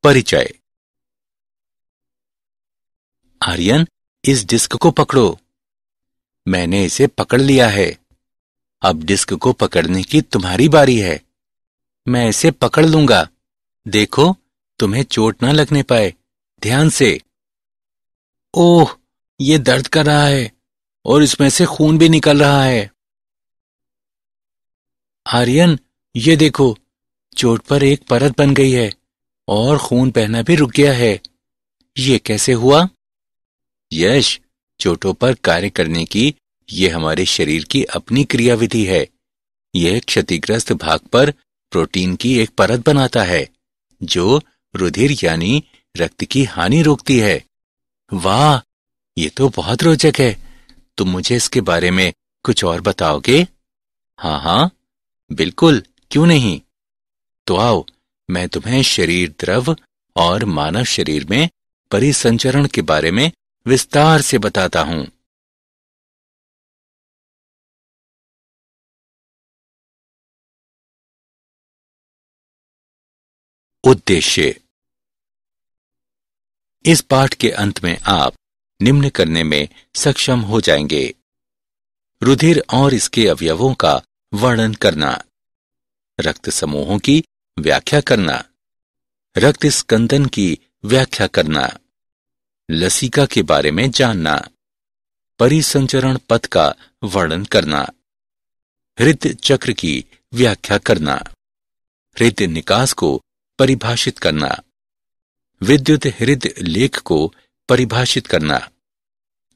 परिचय। आर्यन, इस डिस्क को पकड़ो। मैंने इसे पकड़ लिया है। अब डिस्क को पकड़ने की तुम्हारी बारी है। मैं इसे पकड़ लूंगा। देखो, तुम्हें चोट ना लगने पाए। ध्यान से। ओह, ये दर्द कर रहा है और इसमें से खून भी निकल रहा है। आर्यन, ये देखो, चोट पर एक परत बन गई है और खून बहना भी रुक गया है। ये कैसे हुआ? यश, चोटों पर कार्य करने की ये हमारे शरीर की अपनी क्रियाविधि है। यह क्षतिग्रस्त भाग पर प्रोटीन की एक परत बनाता है जो रुधिर यानी रक्त की हानि रोकती है। वाह, ये तो बहुत रोचक है। तुम मुझे इसके बारे में कुछ और बताओगे? हाँ हाँ, बिल्कुल, क्यों नहीं। तो आओ, मैं तुम्हें शरीर द्रव और मानव शरीर में परिसंचरण के बारे में विस्तार से बताता हूं। उद्देश्य। इस पाठ के अंत में आप निम्न करने में सक्षम हो जाएंगे: रुधिर और इसके अवयवों का वर्णन करना, रक्त समूहों की व्याख्या करना, रक्त स्कंदन की व्याख्या करना, लसिका के बारे में जानना, परिसंचरण पथ का वर्णन करना, हृदय चक्र की व्याख्या करना, हृदय निकास को परिभाषित करना, विद्युत हृदय लेख को परिभाषित करना,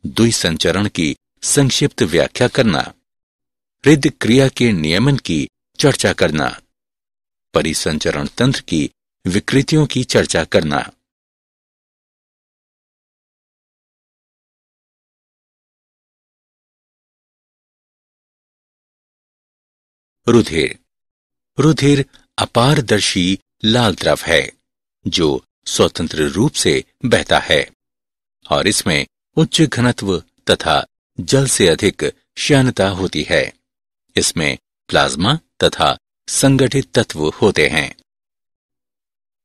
द्विसंचरण की संक्षिप्त व्याख्या करना, हृदय क्रिया के नियमन की चर्चा करना, परिसंचरण तंत्र की विकृतियों की चर्चा करना। रुधिर। रुधिर अपारदर्शी लाल द्रव है जो स्वतंत्र रूप से बहता है और इसमें उच्च घनत्व तथा जल से अधिक श्यानता होती है। इसमें प्लाज्मा तथा संगठित तत्व होते हैं।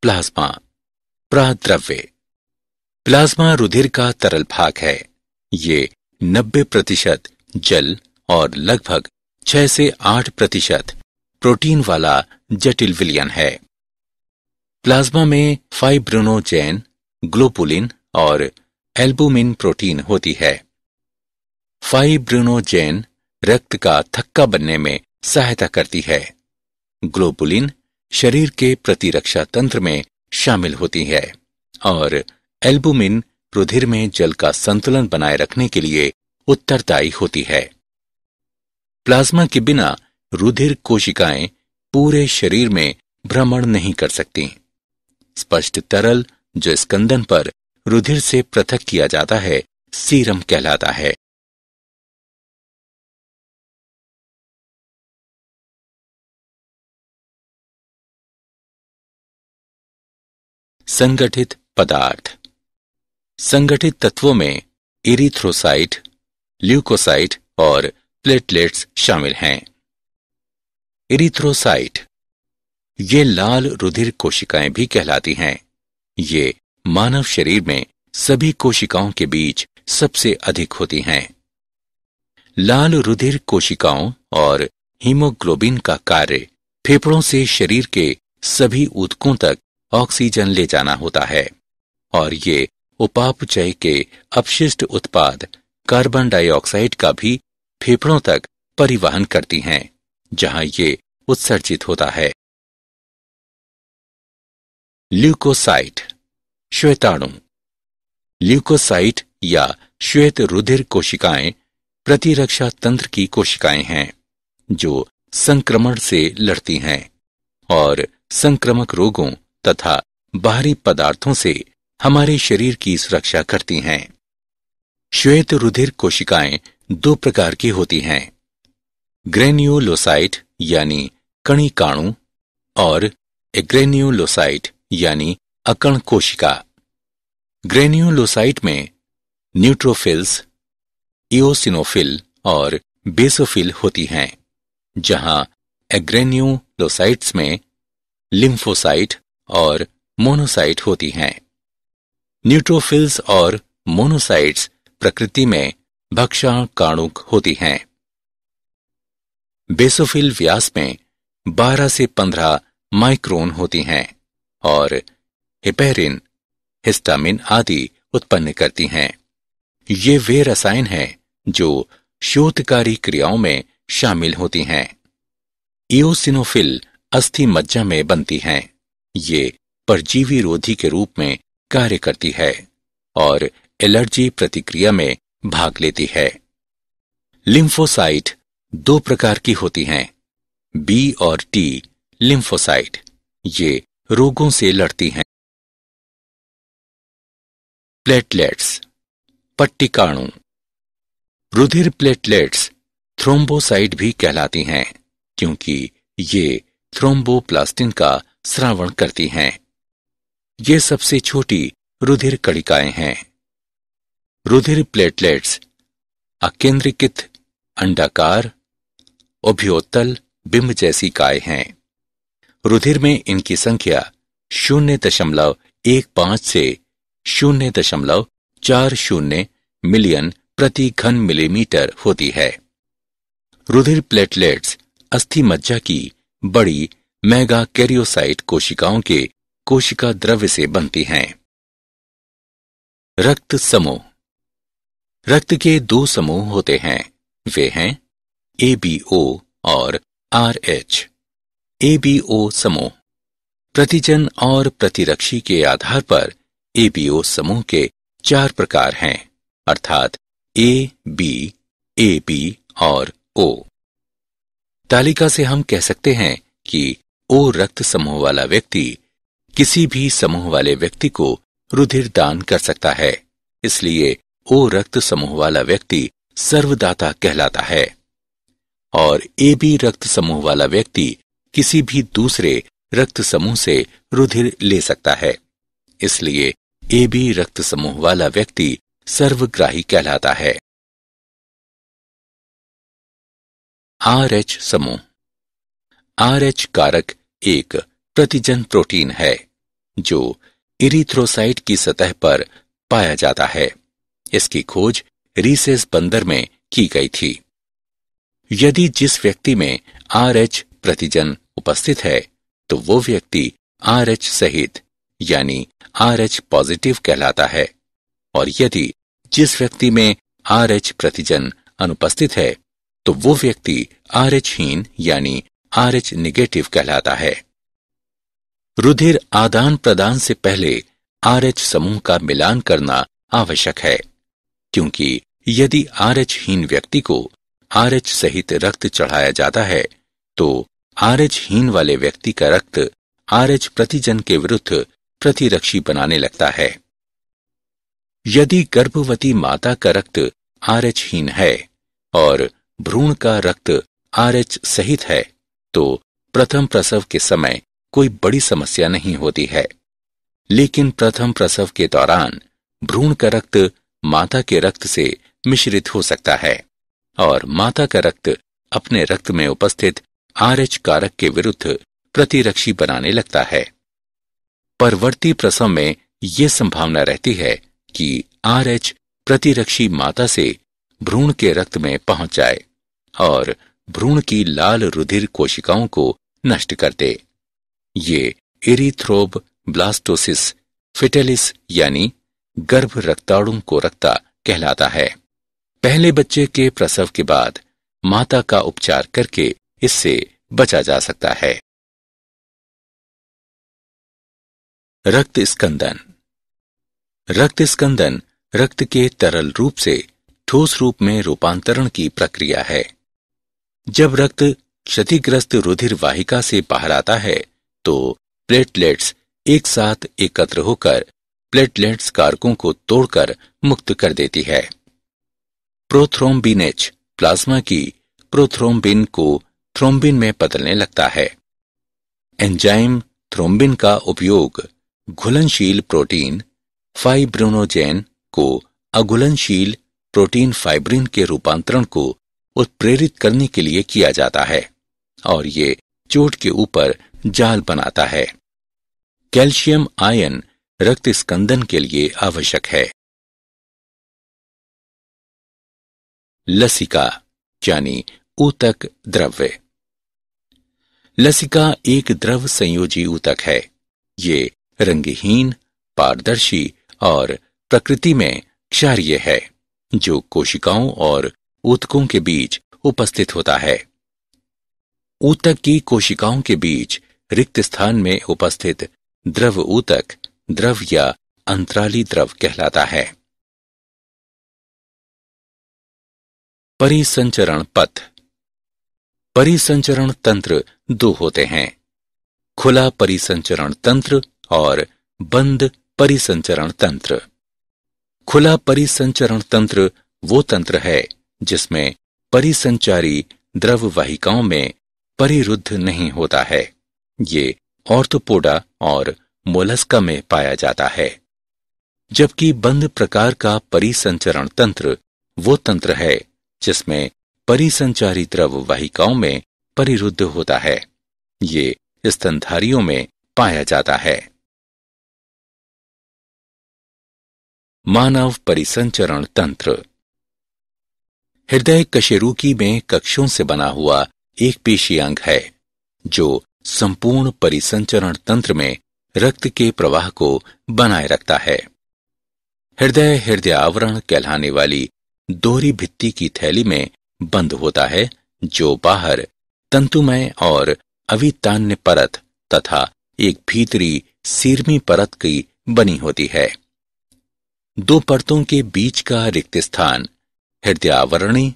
प्लाज्मा प्राद्रव्य। प्लाज्मा रुधिर का तरल भाग है। ये 90% जल और लगभग 6 से 8% प्रोटीन वाला जटिल विलयन है। प्लाज्मा में फाइब्रिनोजेन, ग्लोबुलिन और एल्बुमिन प्रोटीन होती है। फाइब्रिनोजेन रक्त का थक्का बनने में सहायता करती है। ग्लोबुलिन शरीर के प्रतिरक्षा तंत्र में शामिल होती है और एल्बुमिन रुधिर में जल का संतुलन बनाए रखने के लिए उत्तरदायी होती है। प्लाज्मा के बिना रुधिर कोशिकाएं पूरे शरीर में भ्रमण नहीं कर सकती। स्पष्ट तरल जो स्कंदन पर रुधिर से पृथक किया जाता है सीरम कहलाता है। संगठित पदार्थ। संगठित तत्वों में इरिथ्रोसाइट, ल्यूकोसाइट और प्लेटलेट्स शामिल हैं। इरिथ्रोसाइट ये लाल रुधिर कोशिकाएं भी कहलाती हैं। ये मानव शरीर में सभी कोशिकाओं के बीच सबसे अधिक होती हैं। लाल रुधिर कोशिकाओं और हीमोग्लोबिन का कार्य फेफड़ों से शरीर के सभी ऊतकों तक ऑक्सीजन ले जाना होता है और ये उपापचय के अपशिष्ट उत्पाद कार्बन डाइऑक्साइड का भी फेफड़ों तक परिवहन करती हैं, जहां ये उत्सर्जित होता है। ल्यूकोसाइट श्वेताणु। ल्यूकोसाइट या श्वेत रुधिर कोशिकाएं प्रतिरक्षा तंत्र की कोशिकाएं हैं जो संक्रमण से लड़ती हैं और संक्रामक रोगों तथा बाहरी पदार्थों से हमारे शरीर की सुरक्षा करती हैं। श्वेत रुधिर कोशिकाएं 2 प्रकार की होती हैं: ग्रेन्युलोसाइट यानी कणिकाणु और एग्रेन्युलोसाइट यानी अकण कोशिका। ग्रेन्युलोसाइट में न्यूट्रोफिल्स, इओसिनोफिल और बेसोफिल होती हैं, जहां एग्रेन्युलोसाइट्स में लिम्फोसाइट और मोनोसाइट होती हैं। न्यूट्रोफिल्स और मोनोसाइट्स प्रकृति में भक्षाणुकाणुक होती हैं। बेसोफिल व्यास में 12 से 15 माइक्रोन होती हैं और हेपेरिन, हिस्टामिन आदि उत्पन्न करती हैं। ये वे रसायन हैं जो शोधकारी क्रियाओं में शामिल होती हैं। इओसिनोफिल अस्थि मज्जा में बनती हैं। ये परजीवी रोधी के रूप में कार्य करती है और एलर्जी प्रतिक्रिया में भाग लेती है। लिम्फोसाइट 2 प्रकार की होती हैं, बी और टी लिम्फोसाइट। ये रोगों से लड़ती हैं। प्लेटलेट्स, पट्टिकाणु। रुधिर प्लेटलेट्स थ्रोम्बोसाइट भी कहलाती हैं क्योंकि ये थ्रोम्बोप्लास्टिन का स्रावण करती हैं। ये सबसे छोटी रुधिर कणिकाएं हैं। रुधिर प्लेटलेट्स अकेंद्रीकृत अंडाकार उभयोत्तल बिंब जैसी काय हैं। रुधिर में इनकी संख्या 0.15 से 0.40 मिलियन प्रति घन मिलीमीटर होती है। रुधिर प्लेटलेट्स अस्थि मज्जा की बड़ी मेगाकैरियोसाइट कोशिकाओं के कोशिका द्रव्य से बनती हैं। रक्त समूह। रक्त के 2 समूह होते हैं। वे हैं ABO और RH। ABO समूह प्रतिजन और प्रतिरक्षी के आधार पर ABO समूह के 4 प्रकार हैं, अर्थात A, B, AB और O। तालिका से हम कह सकते हैं कि O रक्त समूह वाला व्यक्ति किसी भी समूह वाले व्यक्ति को रुधिर दान कर सकता है। इसलिए O रक्त समूह वाला व्यक्ति सर्वदाता कहलाता है और AB रक्त समूह वाला व्यक्ति किसी भी दूसरे रक्त समूह से रुधिर ले सकता है। इसलिए AB रक्त समूह वाला व्यक्ति सर्वग्राही कहलाता है। RH समूह। RH कारक एक प्रतिजन प्रोटीन है जो इरिथ्रोसाइट की सतह पर पाया जाता है। इसकी खोज रीसेस बंदर में की गई थी। यदि जिस व्यक्ति में RH प्रतिजन उपस्थित है तो वो व्यक्ति RH सहित यानी RH पॉजिटिव कहलाता है और यदि जिस व्यक्ति में RH प्रतिजन अनुपस्थित है तो वो व्यक्ति RH हीन यानी RH निगेटिव कहलाता है। रुधिर आदान प्रदान से पहले RH समूह का मिलान करना आवश्यक है क्योंकि यदि RH हीन व्यक्ति को RH सहित रक्त चढ़ाया जाता है तो RH हीन वाले व्यक्ति का रक्त RH प्रतिजन के विरुद्ध प्रतिरक्षी बनाने लगता है। यदि गर्भवती माता का रक्त RH हीन है और भ्रूण का रक्त RH सहित है तो प्रथम प्रसव के समय कोई बड़ी समस्या नहीं होती है, लेकिन प्रथम प्रसव के दौरान भ्रूण का रक्त माता के रक्त से मिश्रित हो सकता है और माता का रक्त अपने रक्त में उपस्थित RH कारक के विरुद्ध प्रतिरक्षी बनाने लगता है। परवर्ती प्रसव में ये संभावना रहती है कि RH प्रतिरक्षी माता से भ्रूण के रक्त में पहुंच जाए और भ्रूण की लाल रुधिर कोशिकाओं को नष्ट कर दे। ये इरिथ्रोब्लास्टोसिस फिटेलिस यानी गर्भ रक्ताणु को रक्ता कहलाता है। पहले बच्चे के प्रसव के बाद माता का उपचार करके इससे बचा जा सकता है। रक्त स्कंदन। रक्त स्कंदन रक्त के तरल रूप से ठोस रूप में रूपांतरण की प्रक्रिया है। जब रक्त क्षतिग्रस्त रुधिर वाहिका से बाहर आता है तो प्लेटलेट्स एक साथ एकत्र होकर प्लेटलेट्स कारकों को तोड़कर मुक्त कर देती है। प्रोथ्रोम्बिनेज प्लाज्मा की प्रोथ्रोम्बिन को थ्रोम्बिन में बदलने लगता है। एंजाइम थ्रोम्बिन का उपयोग घुलनशील प्रोटीन फाइब्रिनोजेन को अघुलनशील प्रोटीन फाइब्रिन के रूपांतरण को उत्प्रेरित करने के लिए किया जाता है और ये चोट के ऊपर जाल बनाता है। कैल्शियम आयन रक्त स्कंदन के लिए आवश्यक है। लसिका यानी ऊतक द्रव्य। लसिका एक द्रव संयोजी ऊतक है। ये रंगहीन, पारदर्शी और प्रकृति में क्षारीय है, जो कोशिकाओं और ऊतकों के बीच उपस्थित होता है। ऊतक की कोशिकाओं के बीच रिक्त स्थान में उपस्थित द्रव ऊतक द्रव या अंतराली द्रव कहलाता है। परिसंचरण पथ। परिसंचरण तंत्र दो होते हैं, खुला परिसंचरण तंत्र और बंद परिसंचरण तंत्र। खुला परिसंचरण तंत्र वो तंत्र है जिसमें परिसंचारी द्रव वाहिकाओं में परिरुद्ध नहीं होता है। ये ऑर्थोपोडा और मोलस्का में पाया जाता है। जबकि बंद प्रकार का परिसंचरण तंत्र वो तंत्र है जिसमें परिसंचारी द्रव वाहिकाओं में परिरुद्ध होता है। ये स्तनधारियों में पाया जाता है। मानव परिसंचरण तंत्र। हृदय कशेरुकी में कक्षों से बना हुआ एक पेशी अंग है जो संपूर्ण परिसंचरण तंत्र में रक्त के प्रवाह को बनाए रखता है। हृदय आवरण कहलाने वाली दोहरी भित्ति की थैली में बंद होता है, जो बाहर तंतुमय और अवितान्य परत तथा एक भीतरी सीरमी परत की बनी होती है। दो परतों के बीच का रिक्त स्थान हृदयावरणी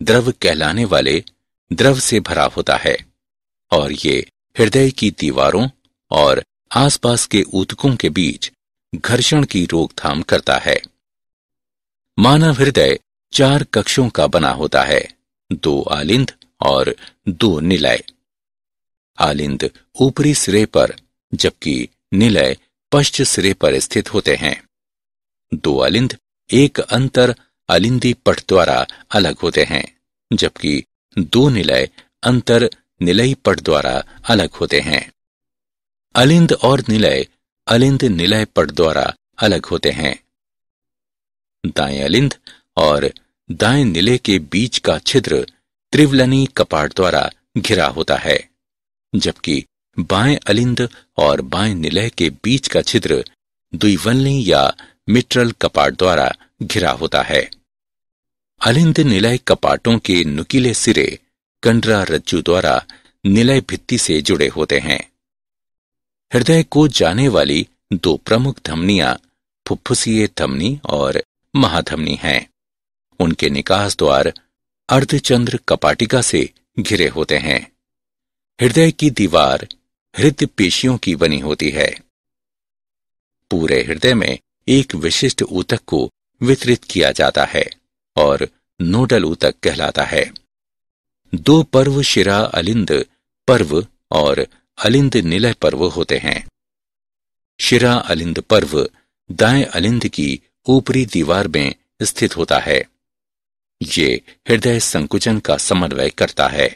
द्रव कहलाने वाले द्रव से भरा होता है और ये हृदय की दीवारों और आसपास के ऊतकों के बीच घर्षण की रोकथाम करता है। मानव हृदय 4 कक्षों का बना होता है, 2 आलिंद और 2 निलय। आलिंद ऊपरी सिरे पर जबकि निलय पश्च सिरे पर स्थित होते हैं। 2 आलिंद एक अंतर आलिंदी पट द्वारा अलग होते हैं, जबकि 2 निलय अंतर निलयी पट द्वारा अलग होते हैं। अलिंद और निलय अलिंद निलय पट द्वारा अलग होते हैं। दाएं अलिंद और दाएं निलय के बीच का छिद्र त्रिवलनी कपाट द्वारा घिरा होता है, जबकि बाएं अलिंद और बाएं निलय के बीच का छिद्र द्विवलनी या मिट्रल कपाट द्वारा घिरा होता है। अलिंद निलय कपाटों के नुकीले सिरे कंडरा रज्जु द्वारा निलय भित्ति से जुड़े होते हैं। हृदय को जाने वाली 2 प्रमुख धमनियां फुफ्फुसीय धमनी और महाधमनी हैं। उनके निकास द्वार अर्धचंद्र कपाटिका से घिरे होते हैं। हृदय की दीवार हृदय पेशियों की बनी होती है। पूरे हृदय में एक विशिष्ट ऊतक को वितरित किया जाता है और नोडल ऊतक कहलाता है। 2 पर्व शिरा अलिंद पर्व और अलिंद निलय पर्व होते हैं। शिरा अलिंद पर्व दाएं अलिंद की ऊपरी दीवार में स्थित होता है। ये हृदय संकुचन का समन्वय करता है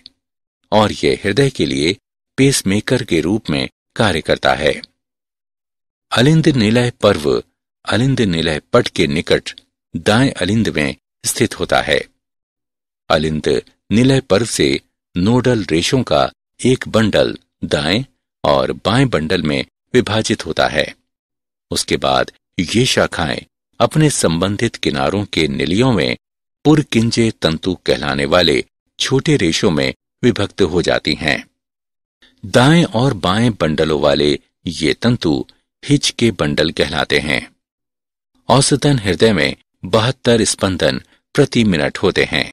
और ये हृदय के लिए पेसमेकर के रूप में कार्य करता है। अलिंद निलय पर्व अलिंद निलय पट के निकट दाएं अलिंद में स्थित होता है। अलिंद निलय पर्व से नोडल रेशों का एक बंडल दाएं और बाएं बंडल में विभाजित होता है। उसके बाद ये शाखाएं अपने संबंधित किनारों के निलियों में पुरकिंजे तंतु कहलाने वाले छोटे रेशों में विभक्त हो जाती हैं। दाएं और बाएं बंडलों वाले ये तंतु हिच के बंडल कहलाते हैं। औसतन हृदय में 72 स्पंदन प्रति मिनट होते हैं।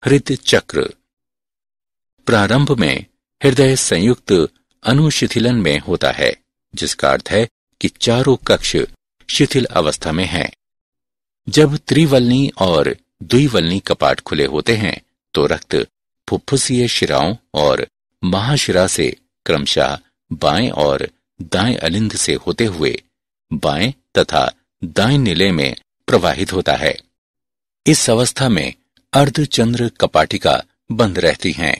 हृदय चक्र। प्रारंभ में हृदय संयुक्त अनुशिथिलन में होता है, जिसका अर्थ है कि चारों कक्ष शिथिल अवस्था में हैं। जब त्रिवलनी और द्विवलनी कपाट खुले होते हैं तो रक्त फुफ्फुसीय शिराओं और महाशिरा से क्रमशः बाएं और दाएं अलिंद से होते हुए बाएं तथा दाएं निलय में प्रवाहित होता है। इस अवस्था में अर्धचंद्र कपाटिका बंद रहती हैं।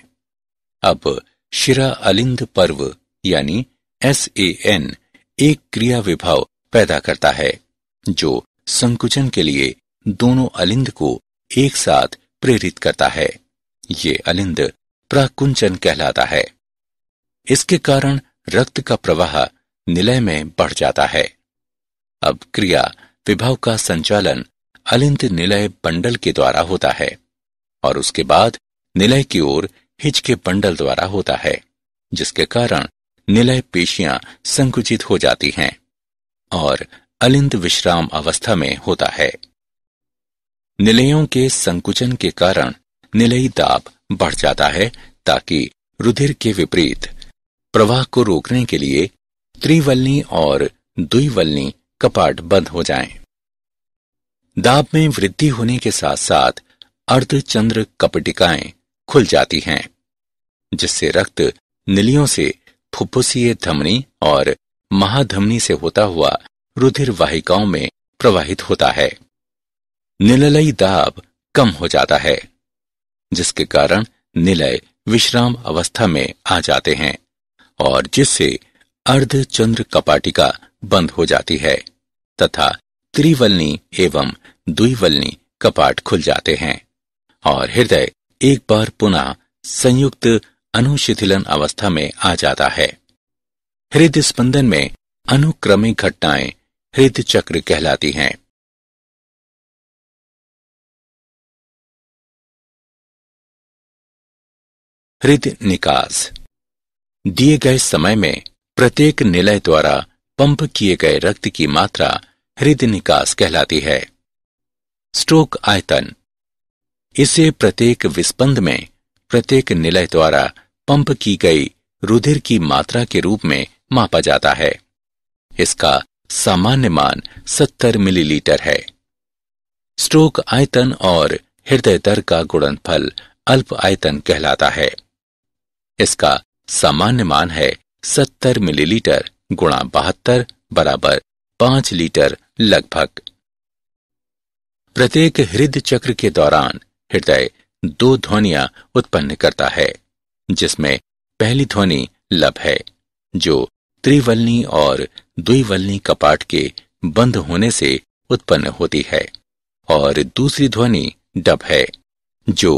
अब शिरा अलिंद पर्व यानी SAN एक क्रिया विभव पैदा करता है जो संकुचन के लिए दोनों अलिंद को एक साथ प्रेरित करता है। ये अलिंद प्राकुंचन कहलाता है। इसके कारण रक्त का प्रवाह निलय में बढ़ जाता है। अब क्रिया विभव का संचालन अलिंद निलय बंडल के द्वारा होता है और उसके बाद निलय की ओर हिच के बंडल द्वारा होता है, जिसके कारण निलय पेशियां संकुचित हो जाती हैं और अलिंद विश्राम अवस्था में होता है। निलयों के संकुचन के कारण निलयी दाब बढ़ जाता है ताकि रुधिर के विपरीत प्रवाह को रोकने के लिए त्रिवलनी और द्विवलनी कपाट बंद हो जाएं। दाब में वृद्धि होने के साथ साथ अर्धचंद्र कपटिकाएं खुल जाती हैं, जिससे रक्त निलियों से फुफ्फुसीय धमनी और महाधमनी से होता हुआ रुधिर वाहिकाओं में प्रवाहित होता है। निलयी दाब कम हो जाता है, जिसके कारण निलय विश्राम अवस्था में आ जाते हैं और जिससे अर्धचंद्र कपाटिका बंद हो जाती है तथा त्रिवलनी एवं द्विवलनी कपाट खुल जाते हैं और हृदय एक बार पुनः संयुक्त अनुशिथिलन अवस्था में आ जाता है। हृदय स्पंदन में अनुक्रमिक घटनाएं हृदय चक्र कहलाती हैं। हृदय निकास दिए गए समय में प्रत्येक निलय द्वारा पंप किए गए रक्त की मात्रा हृदय निकास कहलाती है। स्ट्रोक आयतन इसे प्रत्येक विस्पंद में प्रत्येक निलय द्वारा पंप की गई रुधिर की मात्रा के रूप में मापा जाता है। इसका सामान्य मान 70 मिलीलीटर है। स्ट्रोक आयतन और हृदय दर का गुणनफल अल्प आयतन कहलाता है। इसका सामान्य मान है 70 मिलीलीटर गुणा 72 बराबर 5 लीटर लगभग। प्रत्येक हृदय चक्र के दौरान हृदय 2 ध्वनियां उत्पन्न करता है, जिसमें पहली ध्वनि लब है जो त्रिवलनी और द्विवलनी कपाट के बंद होने से उत्पन्न होती है और दूसरी ध्वनि डब है जो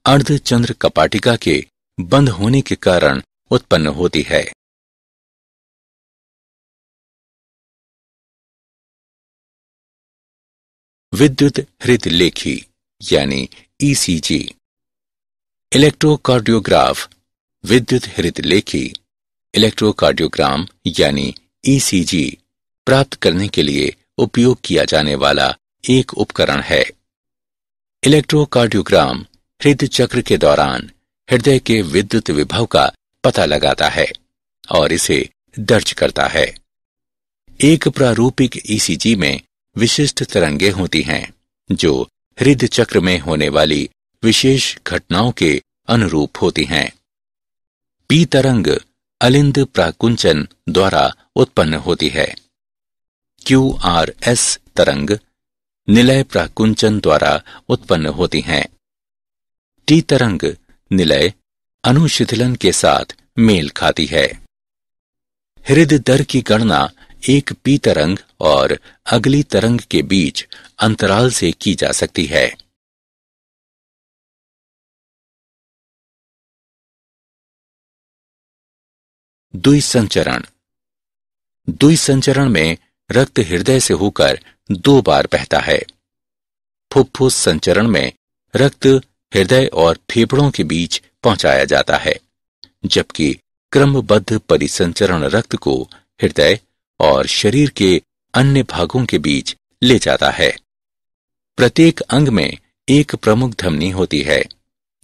अर्धचंद्र कपाटिका के बंद होने के कारण उत्पन्न होती है। विद्युत हृदय लेखी यानी ECG इलेक्ट्रोकार्डियोग्राफ विद्युत हृदय लेखी इलेक्ट्रोकार्डियोग्राम यानी ECG प्राप्त करने के लिए उपयोग किया जाने वाला एक उपकरण है। इलेक्ट्रोकार्डियोग्राम हृदय चक्र के दौरान हृदय के विद्युत विभव का पता लगाता है और इसे दर्ज करता है। एक प्रारूपिक ECG में विशिष्ट तरंगें होती हैं जो हृदय चक्र में होने वाली विशेष घटनाओं के अनुरूप होती हैं। P तरंग अलिंद प्राकुंचन द्वारा उत्पन्न होती है। QRS तरंग निलय प्राकुंचन द्वारा उत्पन्न होती हैं। T तरंग निलय अनुशिथिलन के साथ मेल खाती है। हृदय दर की गणना एक P तरंग और अगली तरंग के बीच अंतराल से की जा सकती है। द्विसंचरण द्विसंचरण में रक्त हृदय से होकर 2 बार बहता है। फुफ्फुस संचरण में रक्त हृदय और फेफड़ों के बीच पहुंचाया जाता है, जबकि क्रमबद्ध परिसंचरण रक्त को हृदय और शरीर के अन्य भागों के बीच ले जाता है। प्रत्येक अंग में एक प्रमुख धमनी होती है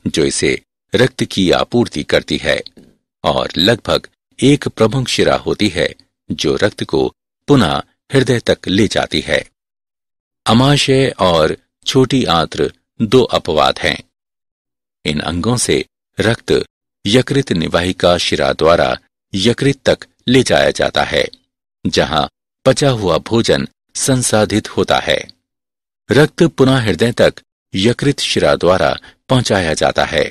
जो इसे रक्त की आपूर्ति करती है और लगभग एक प्रमुख शिरा होती है जो रक्त को पुनः हृदय तक ले जाती है। अमाशय और छोटी आंत्र 2 अपवाद हैं। इन अंगों से रक्त यकृत निवाहिका शिरा द्वारा यकृत तक ले जाया जाता है, जहां पचा हुआ भोजन संसाधित होता है। रक्त पुनः हृदय तक यकृत शिरा द्वारा पहुंचाया जाता है।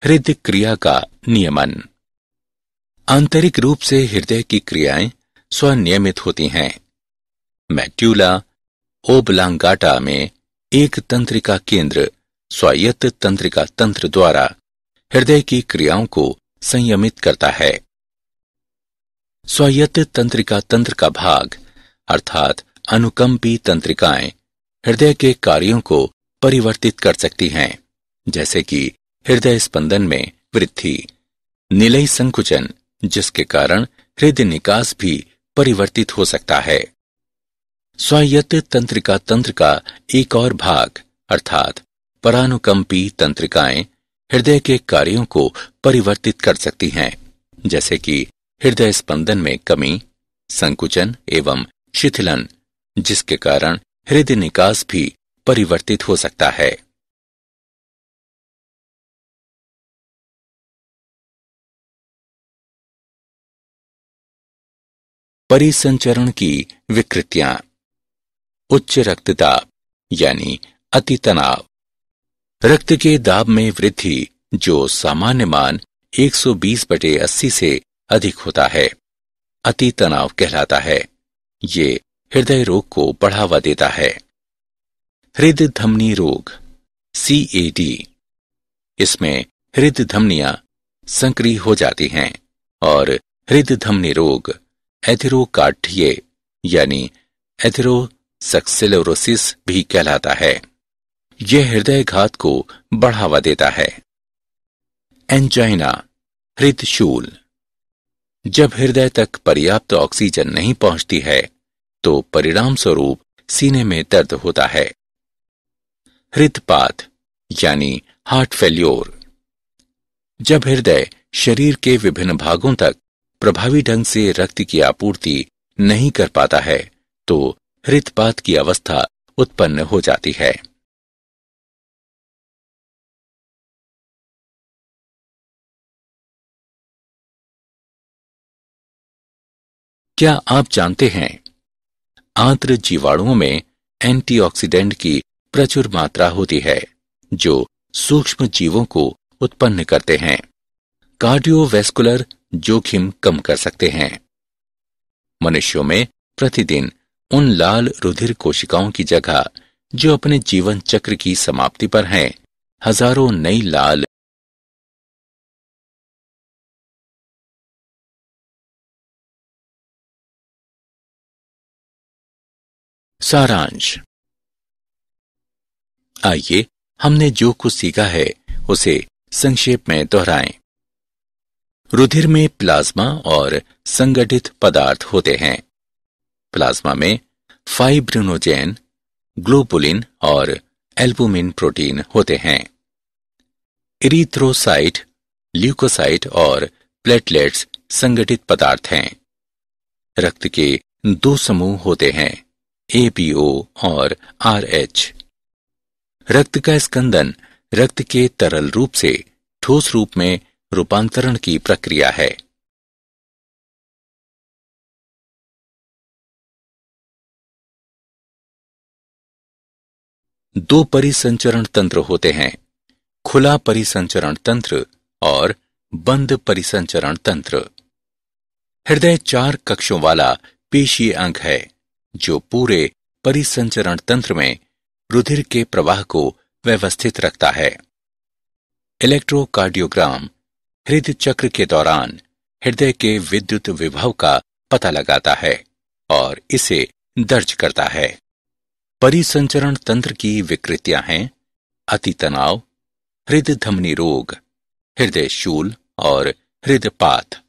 हृदय क्रिया का नियमन। आंतरिक रूप से हृदय की क्रियाएं स्वनियमित होती हैं। मेड्यूला ओब्लांगाटा में एक तंत्रिका केंद्र स्वायत्त तंत्रिका तंत्र द्वारा हृदय की क्रियाओं को संयमित करता है। स्वायत्त तंत्रिका तंत्र का भाग अर्थात अनुकंपी तंत्रिकाएं हृदय के कार्यों को परिवर्तित कर सकती हैं, जैसे कि हृदय स्पंदन में वृद्धि, निलयी संकुचन, जिसके कारण हृदय निकास भी परिवर्तित हो सकता है। स्वायत्त तंत्रिका तंत्र का एक और भाग अर्थात परानुकंपी तंत्रिकाएं हृदय के कार्यों को परिवर्तित कर सकती हैं, जैसे कि हृदय स्पंदन में कमी, संकुचन एवं शिथिलन, जिसके कारण हृदय निकास भी परिवर्तित हो सकता है। परिसंचरण की विकृतियां। उच्च रक्तदाब यानी अति तनाव। रक्त के दाब में वृद्धि जो सामान्य मान 120/80 से अधिक होता है, अति तनाव कहलाता है। ये हृदय रोग को बढ़ावा देता है। हृदय धमनी रोग CAD। इसमें हृदय धमनियां संक्रिय हो जाती हैं और हृदय धमनी रोग एथेरोकार्डिये यानी एथेरोस्क्लेरोसिस भी कहलाता है। यह हृदय घात को बढ़ावा देता है। एंजाइना हृदय शूल। जब हृदय तक पर्याप्त ऑक्सीजन नहीं पहुंचती है तो परिणाम स्वरूप सीने में दर्द होता है। हृदयपात यानी हार्ट फेल्योर। जब हृदय शरीर के विभिन्न भागों तक प्रभावी ढंग से रक्त की आपूर्ति नहीं कर पाता है तो हृदयपात की अवस्था उत्पन्न हो जाती है। क्या आप जानते हैं आंत्र जीवाणुओं में एंटीऑक्सीडेंट की प्रचुर मात्रा होती है जो सूक्ष्म जीवों को उत्पन्न करते हैं, कार्डियोवैस्कुलर जोखिम कम कर सकते हैं। मनुष्यों में प्रतिदिन उन लाल रुधिर कोशिकाओं की जगह जो अपने जीवन चक्र की समाप्ति पर हैं, हजारों नई लाल सारांश। आइए हमने जो कुछ सीखा है उसे संक्षेप में दोहराएं। रुधिर में प्लाज्मा और संगठित पदार्थ होते हैं। प्लाज्मा में फाइब्रिनोजेन, ग्लोबुलिन और एल्बुमिन प्रोटीन होते हैं। इरिथ्रोसाइट, ल्यूकोसाइट और प्लेटलेट्स संगठित पदार्थ हैं। रक्त के दो समूह होते हैं, ABO और RH। रक्त का स्कंदन रक्त के तरल रूप से ठोस रूप में रूपांतरण की प्रक्रिया है। दो परिसंचरण तंत्र होते हैं, खुला परिसंचरण तंत्र और बंद परिसंचरण तंत्र। हृदय 4 कक्षों वाला पेशीय अंग है जो पूरे परिसंचरण तंत्र में रुधिर के प्रवाह को व्यवस्थित रखता है। इलेक्ट्रोकार्डियोग्राम हृदय चक्र के दौरान हृदय के विद्युत विभव का पता लगाता है और इसे दर्ज करता है। परिसंचरण तंत्र की विकृतियां हैं अति तनाव, हृदय धमनी रोग, हृदय शूल और हृदयपात।